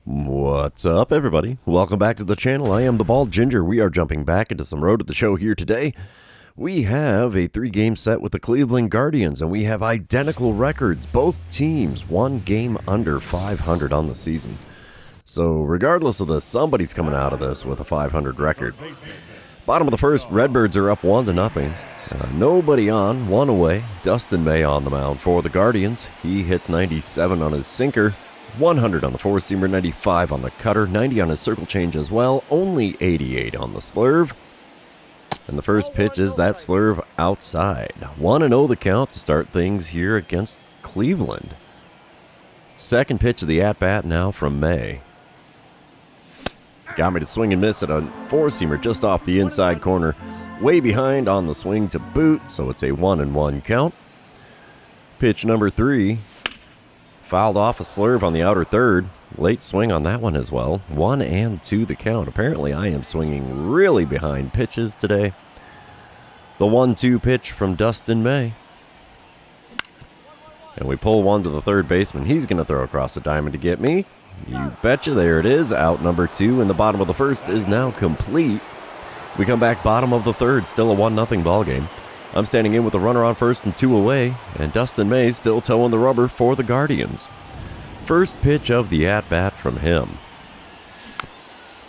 What's up, everybody? Welcome back to the channel. I am the Bald Ginger. We are jumping back into some Road to the Show here today. We have a 3-game set with the Cleveland Guardians, and we have identical records. Both teams 1 game under 500 on the season. So regardless of this, somebody's coming out of this with a 500 record. Bottom of the first, Redbirds are up 1-0. Nobody on, 1 away. Dustin May on the mound for the Guardians. He hits 97 on his sinker. 100 on the four-seamer, 95 on the cutter, 90 on his circle change as well, only 88 on the slurve. And the first pitch is that slurve outside. 1-0 the count to start things here against Cleveland. Second pitch of the at-bat now from May. Got me to swing and miss at a four-seamer just off the inside corner. Way behind on the swing to boot, so it's a 1-1 count. Pitch number 3. Fouled off a slurve on the outer third. Late swing on that one as well. 1-2 the count. Apparently I am swinging really behind pitches today. The 1-2 pitch from Dustin May. And we pull one to the third baseman. He's going to throw across the diamond to get me. You betcha, there it is. Out number 2, and the bottom of the first is now complete. We come back bottom of the third. Still a 1-0 ball game. I'm standing in with a runner on first and 2 away, and Dustin May still towing the rubber for the Guardians. First pitch of the at-bat from him.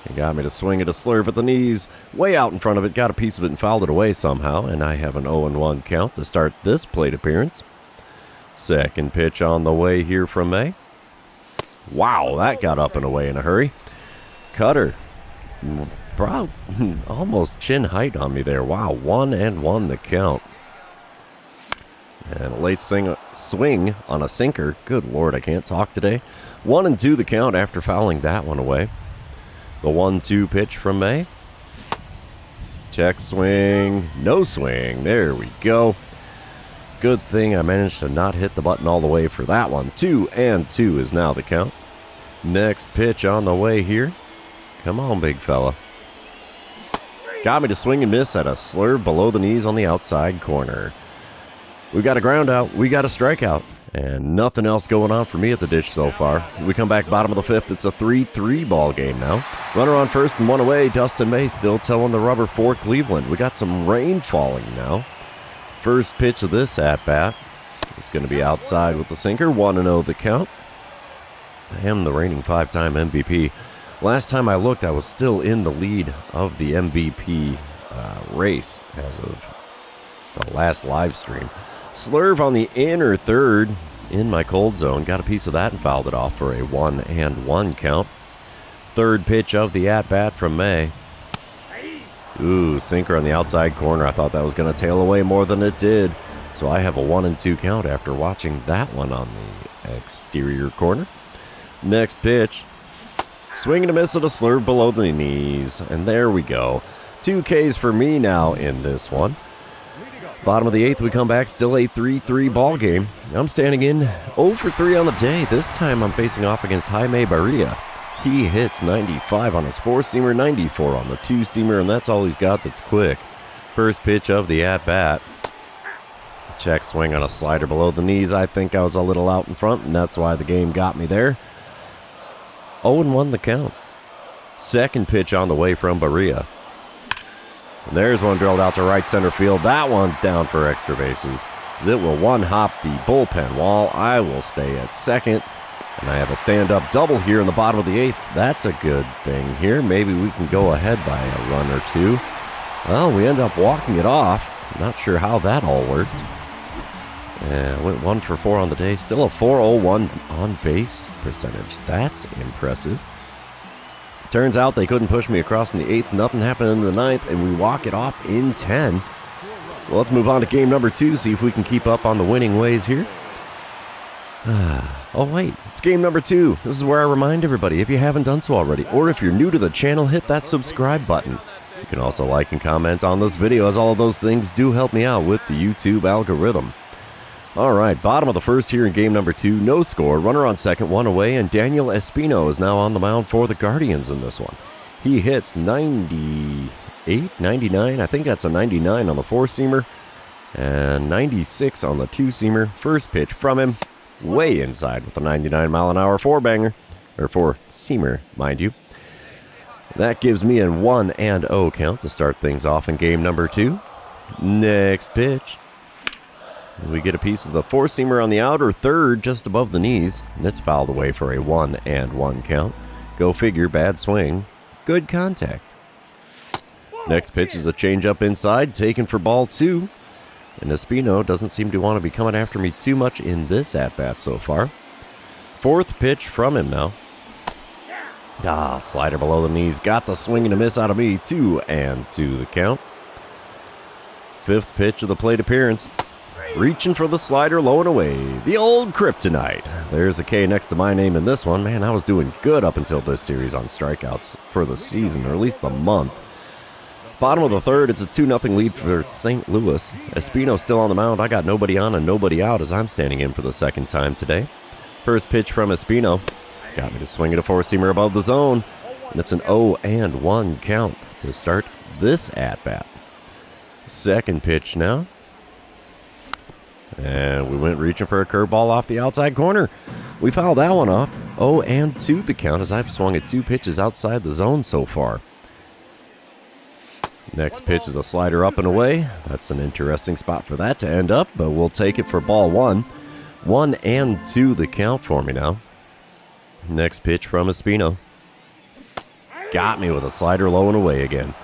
He got me to swing at a slurve at the knees, way out in front of it, got a piece of it and fouled it away somehow, and I have an 0-1 count to start this plate appearance. Second pitch on the way here from May. Wow, that got up and away in a hurry. Cutter. Almost chin height on me there. Wow, 1-1 the count. And a late swing on a sinker. Good Lord, I can't talk today. 1-2 the count after fouling that one away. The 1-2 pitch from May. Check swing. No swing. There we go. Good thing I managed to not hit the button all the way for that one. 2-2 is now the count. Next pitch on the way here. Come on, big fella. Got me to swing and miss at a slurve below the knees on the outside corner. We got a ground out, we got a strikeout, and nothing else going on for me at the dish so far. We come back bottom of the fifth. It's a 3-3 ball game now. Runner on first and 1 away. Dustin May still towing the rubber for Cleveland. We got some rain falling now. First pitch of this at-bat is going to be outside with the sinker. 1-0 the count. I am the reigning 5-time MVP. Last time I looked, I was still in the lead of the MVP race as of the last live stream. Slurve on the inner third in my cold zone. Got a piece of that and fouled it off for a 1-1 count. Third pitch of the at-bat from May. Ooh, sinker on the outside corner. I thought that was going to tail away more than it did. So I have a 1-2 count after watching that one on the exterior corner. Next pitch. Swing and a miss at a slurve below the knees. And there we go. 2 Ks for me now in this one. Bottom of the 8th, we come back. Still a 3-3 ball game. I'm standing in 0 for 3 on the day. This time I'm facing off against Jaime Barria. He hits 95 on his four-seamer, 94 on the two-seamer, and that's all he's got that's quick. First pitch of the at-bat. Check swing on a slider below the knees. I think I was a little out in front, and that's why the game got me there. 0-1 the count. Second pitch on the way from Barria. And there's one drilled out to right center field. That one's down for extra bases. It will one-hop the bullpen wall. I will stay at second. And I have a stand-up double here in the bottom of the 8th. That's a good thing here. Maybe we can go ahead by a run or 2. Well, we end up walking it off. Not sure how that all worked. Went 1 for 4 on the day. Still a 401 on base percentage. That's impressive. Turns out they couldn't push me across in the 8th. Nothing happened in the 9th, and we walk it off in 10. So let's move on to game number 2, see if we can keep up on the winning ways here. Oh wait, it's game number 2. This is where I remind everybody, if you haven't done so already, or if you're new to the channel, hit that subscribe button. You can also like and comment on this video, as all of those things do help me out with the YouTube algorithm. Alright, bottom of the first here in game number 2, no score, runner on second, 1 away, and Daniel Espino is now on the mound for the Guardians in this one. He hits 98, 99, I think that's a 99 on the four-seamer, and 96 on the two-seamer. First pitch from him, way inside with a 99-mile-an-hour four-banger, or 4-seamer, mind you. That gives me a 1-0 count to start things off in game number 2. Next pitch. We get a piece of the 4-seamer on the outer third, just above the knees. And it's fouled away for a 1-1 count. Go figure, bad swing. Good contact. Next pitch is a changeup inside, taken for ball 2. And Espino doesn't seem to want to be coming after me too much in this at-bat so far. 4th pitch from him now. Slider below the knees. Got the swing and a miss out of me. 2-2 the count. 5th pitch of the plate appearance. Reaching for the slider, low and away. The old kryptonite. There's a K next to my name in this one. Man, I was doing good up until this series on strikeouts for the season, or at least the month. Bottom of the third, it's a 2-0 lead for St. Louis. Espino still on the mound. I got nobody on and nobody out as I'm standing in for the second time today. First pitch from Espino. Got me to swing at a 4-seamer above the zone. And it's an 0-1 count to start this at-bat. Second pitch now. And we went reaching for a curveball off the outside corner. We fouled that one off. 0-2 the count as I've swung at 2 pitches outside the zone so far. Next pitch is a slider up and away. That's an interesting spot for that to end up, but we'll take it for ball 1. 1-2 the count for me now. Next pitch from Espino. Got me with a slider low and away again.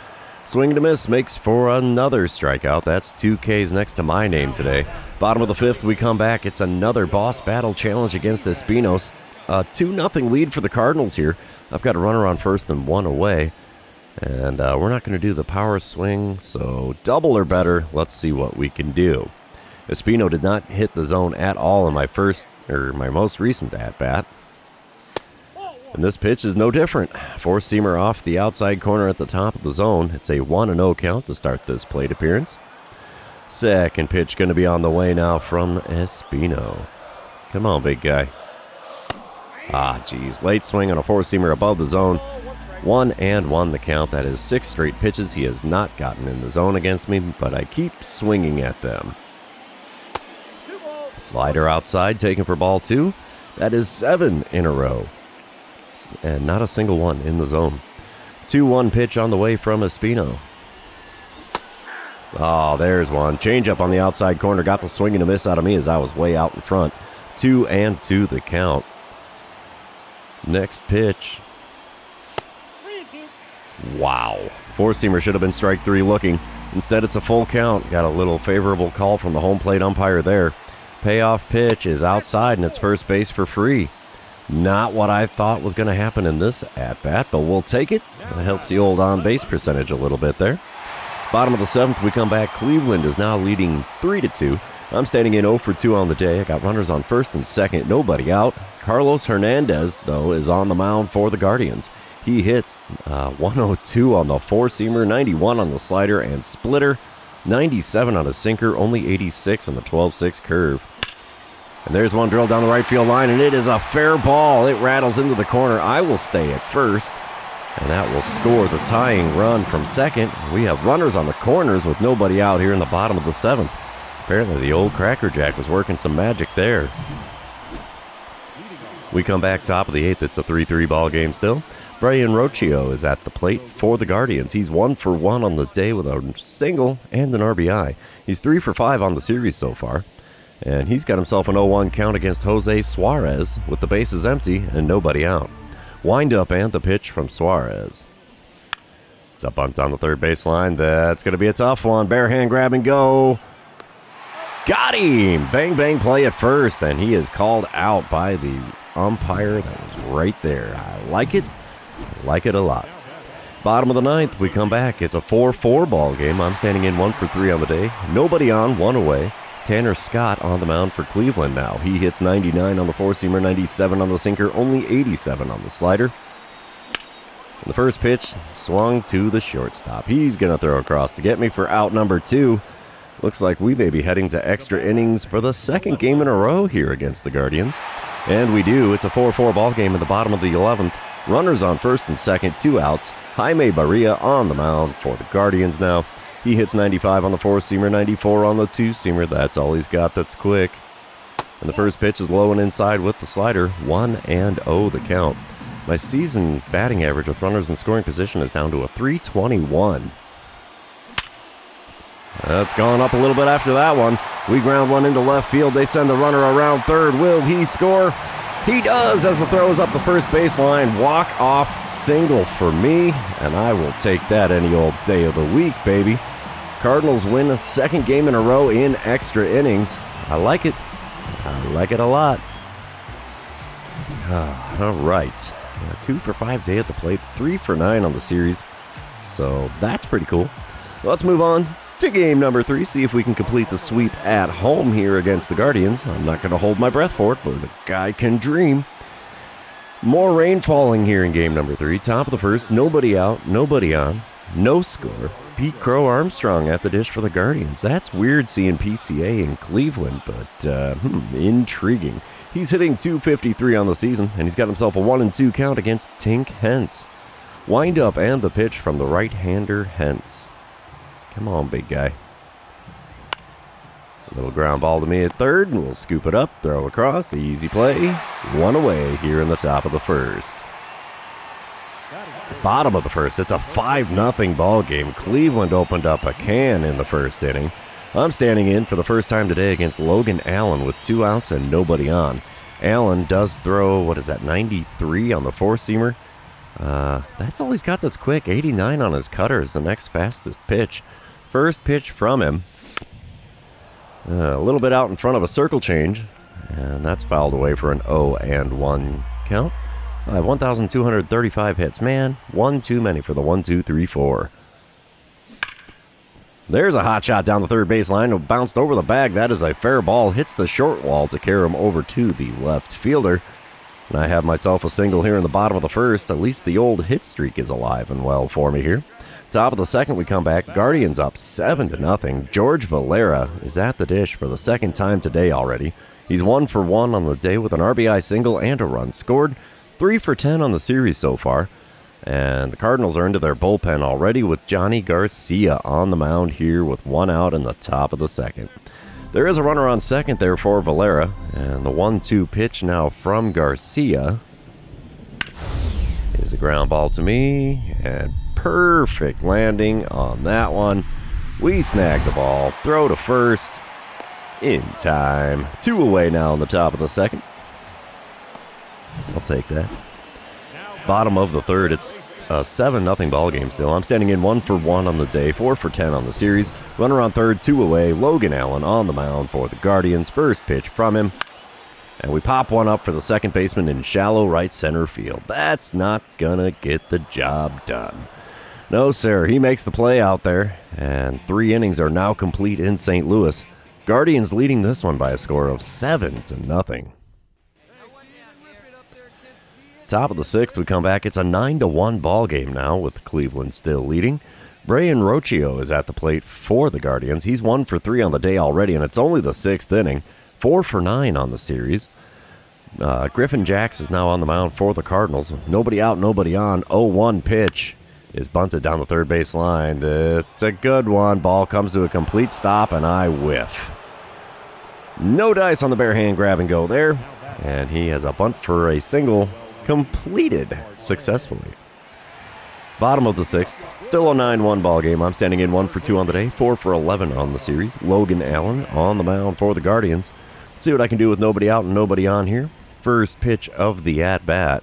Swing and a miss makes for another strikeout. That's 2 Ks next to my name today. Bottom of the 5th, we come back. It's another boss battle challenge against Espino. 2-0 lead for the Cardinals here. I've got a runner on first and 1 away. And we're not going to do the power swing, so double or better. Let's see what we can do. Espino did not hit the zone at all in my most recent at-bat. And this pitch is no different. 4-seamer off the outside corner at the top of the zone. It's a 1-0 count to start this plate appearance. Second pitch going to be on the way now from Espino. Come on, big guy. Geez. Late swing on a 4-seamer above the zone. 1-1 the count. That is 6 straight pitches he has not gotten in the zone against me, but I keep swinging at them. Slider outside, taken for ball 2. That is 7 in a row. And not a single one in the zone. 2-1 pitch on the way from Espino. There's one. Changeup on the outside corner. Got the swing and a miss out of me as I was way out in front. 2-2 the count. Next pitch. Wow. 4-seamer should have been strike 3 looking. Instead, it's a full count. Got a little favorable call from the home plate umpire there. Payoff pitch is outside and it's first base for free. Not what I thought was going to happen in this at-bat, but we'll take it. That helps the old on-base percentage a little bit there. Bottom of the 7th, we come back. Cleveland is now leading 3-2. I'm standing in 0 for 2 on the day. I got runners on first and second, nobody out. Carlos Hernandez, though, is on the mound for the Guardians. He hits 102 on the 4-seamer, 91 on the slider and splitter, 97 on a sinker, only 86 on the 12-6 curve. And there's one drilled down the right field line, and it is a fair ball. It rattles into the corner. I will stay at first, and that will score the tying run from second. We have runners on the corners with nobody out here in the bottom of the 7th. Apparently the old Cracker Jack was working some magic there. We come back top of the 8th. It's a 3-3 ball game still. Brian Rocchio is at the plate for the Guardians. He's 1 for 1 on the day with a single and an RBI. He's 3 for 5 on the series so far. And he's got himself an 0-1 count against Jose Suarez with the bases empty and nobody out. Wind up and the pitch from Suarez. It's a bunt on the third baseline. That's going to be a tough one. Bare hand grab and go. Got him! Bang, bang play at first, and he is called out by the umpire that was right there. I like it. I like it a lot. Bottom of the 9th, we come back. It's a 4-4 ball game. I'm standing in 1 for 3 on the day. Nobody on, 1 away. Tanner Scott on the mound for Cleveland now. He hits 99 on the 4-seamer, 97 on the sinker, only 87 on the slider. And the first pitch swung to the shortstop. He's going to throw across to get me for out number 2. Looks like we may be heading to extra innings for the second game in a row here against the Guardians. And we do. It's a 4-4 ball game at the bottom of the 11th. Runners on first and second, 2 outs. Jaime Barria on the mound for the Guardians now. He hits 95 on the 4-seamer, 94 on the 2-seamer. That's all he's got that's quick. And the first pitch is low and inside with the slider. 1-0 the count. My season batting average with runners in scoring position is down to a 321. That's gone up a little bit after that one. We ground one into left field. They send the runner around third. Will he score? He does as the throw is up the first baseline. Walk-off single for me, and I will take that any old day of the week, baby. Cardinals win a second game in a row in extra innings. I like it. I like it a lot. All right. 2 for 5 day at the plate. 3 for 9 on the series. So that's pretty cool. Let's move on to game number 3. See if we can complete the sweep at home here against the Guardians. I'm not going to hold my breath for it, but a guy can dream. More rain falling here in game number 3. Top of the first. Nobody out. Nobody on. No score. Pete Crow Armstrong at the dish for the Guardians. That's weird seeing PCA in Cleveland, but intriguing. He's hitting .253 on the season, and he's got himself a 1-2 count against Tink Hence. Wind up and the pitch from the right-hander Hence. Come on, big guy. A little ground ball to me at third, and we'll scoop it up, throw across, easy play. 1 away here in the top of the first. Bottom of the first, it's a 5-0 ball game. Cleveland opened up a can in the first inning. I'm standing in for the first time today against Logan Allen with 2 outs and nobody on. Allen does throw, 93 on the four-seamer. That's all he's got that's quick. 89 on his cutter is the next fastest pitch. First pitch from him. A little bit out in front of a circle change, and that's fouled away for an 0-1 count. 1,235 hits. Man, one too many for the 1-2-3-4. There's a hot shot down the third baseline. It bounced over the bag. That is a fair ball. Hits the short wall to carry him over to the left fielder. And I have myself a single here in the bottom of the first. At least the old hit streak is alive and well for me here. Top of the second, we come back. Guardians up 7-0. George Valera is at the dish for the second time today already. He's 1 for 1 on the day with an RBI single and a run scored. 3 for 10 on the series so far. And the Cardinals are into their bullpen already with Johnny Garcia on the mound here with 1 out in the top of the second. There is a runner on second there for Valera. And the 1-2 pitch now from Garcia is a ground ball to me. And perfect landing on that one. We snag the ball. Throw to first in time. 2 away now in the top of the second. I'll take that. Bottom of the third, it's a 7-0 ball game still. I'm standing in 1 for 1 on the day, 4 for 10 on the series. Runner on third, 2 away. Logan Allen on the mound for the Guardians. First pitch from him. And we pop one up for the second baseman in shallow right center field. That's not gonna get the job done. No, sir. He makes the play out there. And 3 innings are now complete in St. Louis. Guardians leading this one by a score of 7-0. Top of the sixth, we come back. It's a 9-1 ball game now with Cleveland still leading. Brian Rocchio is at the plate for the Guardians. He's 1 for 3 on the day already, and it's only the 6th inning. 4 for 9 on the series. Griffin Jacks is now on the mound for the Cardinals. Nobody out, nobody on. 0-1 pitch is bunted down the third base line. It's a good one. Ball comes to a complete stop, and I whiff. No dice on the bare hand grab and go there. And he has a bunt for a single completed successfully. Bottom of the sixth, still a 9-1 ball game. I'm standing in 1 for 2 on the day, 4 for 11 on the series. Logan Allen on the mound for the Guardians. Let's see what I can do with nobody out and nobody on here. First pitch of the at-bat.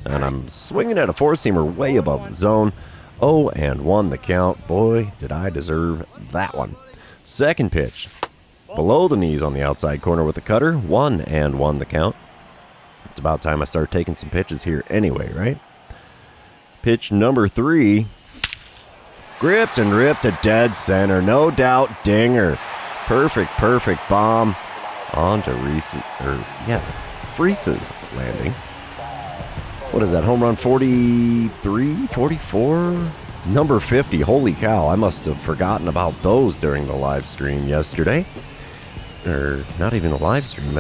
And I'm swinging at a four-seamer way above the zone. 0-1 the count. Boy, did I deserve that one. Second pitch. Below the knees on the outside corner with the cutter. 1-1 the count. It's about time I start taking some pitches here anyway, right? Pitch number 3. Gripped and ripped to dead center. No doubt dinger. Perfect bomb onto Freese's landing. What is that, home run 43, 44? Number 50, holy cow. I must have forgotten about those during the live stream yesterday. Or not even the live stream,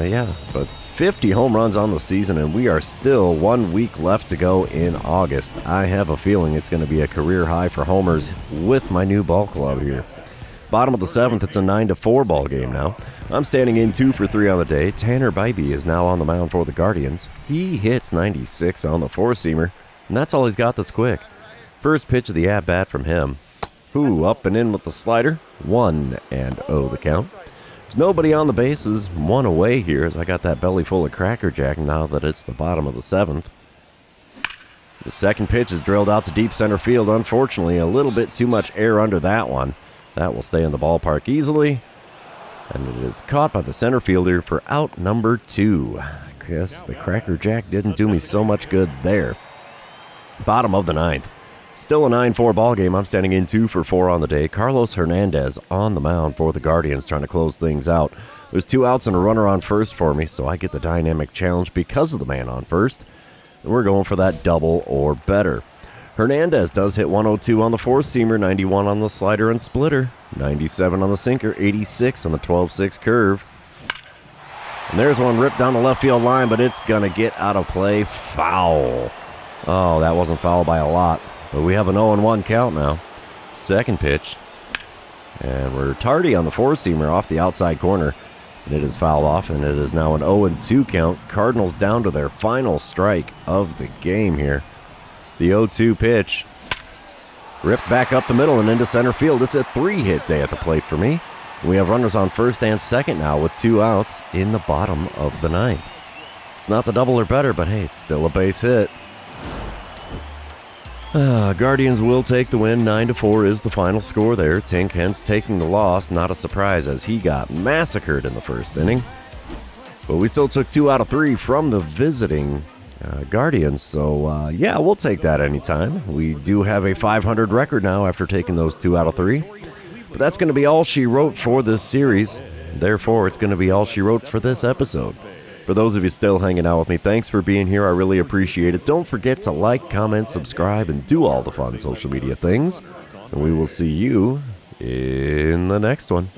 but 50 home runs on the season, and we are still 1 week left to go in August. I have a feeling it's going to be a career high for homers with my new ball club here. Bottom of the 7th, it's a 9-4 ball game now. I'm standing in 2 for 3 on the day. Tanner Bybee is now on the mound for the Guardians. He hits 96 on the four-seamer, and that's all he's got that's quick. First pitch of the at-bat from him. Ooh, up and in with the slider. 1-0 the count. There's nobody on the bases. One away here as I got that belly full of Cracker Jack now that it's the bottom of the 7th. The second pitch is drilled out to deep center field. Unfortunately, a little bit too much air under that one. That will stay in the ballpark easily. And it is caught by the center fielder for out number 2. I guess the Cracker Jack didn't do me so much good there. Bottom of the 9th. Still a 9-4 ball game. I'm standing in 2 for 4 on the day. Carlos Hernandez on the mound for the Guardians trying to close things out. There's 2 outs and a runner on first for me, so I get the dynamic challenge because of the man on first. And we're going for that double or better. Hernandez does hit 102 on the four-seamer, 91 on the slider and splitter, 97 on the sinker, 86 on the 12-6 curve. And there's one ripped down the left field line, but it's going to get out of play. Foul. Oh, that wasn't foul by a lot. But we have an 0-1 count now. Second pitch. And we're tardy on the four-seamer off the outside corner. And it is fouled off, and it is now an 0-2 count. Cardinals down to their final strike of the game here. The 0-2 pitch. Ripped back up the middle and into center field. It's a 3-hit day at the plate for me. We have runners on first and second now with 2 outs in the bottom of the 9th. It's not the double or better, but hey, it's still a base hit. Guardians will take the win. 9-4 is the final score there. Tink hence taking the loss. Not a surprise as he got massacred in the first inning. But we still took 2 out of 3 from the visiting Guardians. So, yeah, we'll take that anytime. We do have a 500 record now after taking those 2 out of 3. But that's going to be all she wrote for this series. Therefore, it's going to be all she wrote for this episode. For those of you still hanging out with me, thanks for being here. I really appreciate it. Don't forget to like, comment, subscribe, and do all the fun social media things. And we will see you in the next one.